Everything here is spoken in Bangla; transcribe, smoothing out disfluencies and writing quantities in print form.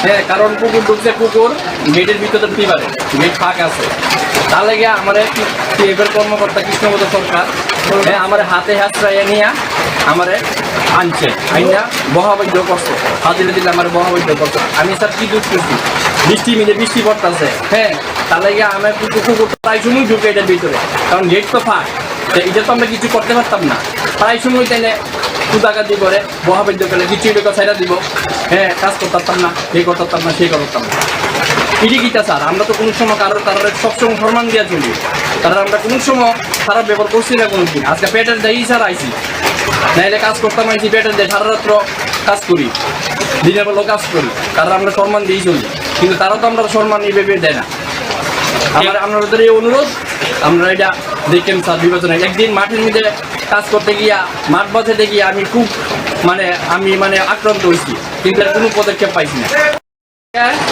হ্যাঁ, কারণ কুকুর ঢুকছে, কুকুর গেটের ভিতরে পিবারে গেট ফাঁক আছে। তার লেগে আমার এবার কর্মকর্তা কৃষ্ণপদ সরকার হ্যাঁ আমার হাতে হাত রাইয়া নিয়ে আমারে আনছে, আইনা বহাবৈধ করছে, হাজিরে দিলে আমার বহাবৈধ করছে। আমি স্যার কি দুধ করছি, বৃষ্টি পড়তেছে, হ্যাঁ তার লেগে আমার কুকুর প্রায় সময় ঢুকে এটার ভিতরে, কারণ গেট তো ফাঁক, এটা তো আমরা কিছু করতে পারতাম না। প্রায় সময় তাইলে কুদাকাতি করে বহাবৈধ করলে কিছু টাকা ছাইড়া দিব, হ্যাঁ কাজ করতাম না, এই করতাম না, সেই করতাম না। এটি কিটা স্যার, আমরা তো কোনো সময় তারা সবসময় সম্মান দিয়া চলি, তারা আমরা কোনো সময় খারাপ ব্যবহার করছি না কোনোদিন। আজকে পেটের দেয় স্যার আইসি, নাইলে কাজ করতাম আইসি পেটের দেয়, সারা রাত্র কাজ করি, দিনের বেলা কাজ করি, কারণ আমরা সম্মান দিয়েই চলি, কিন্তু তারা তো আমরা সম্মান এই ভেবে দেয় না। আপনাদের এই অনুরোধ আমরা এটা দেখেন স্যার বিবেচনা। একদিন মাঠের মধ্যে কাজ করতে গিয়া, মাঠ বাঁচাতে গিয়ে আমি খুব আমি আক্রান্ত হয়েছি, কিন্তু কোনো পদক্ষেপ পাইছি না।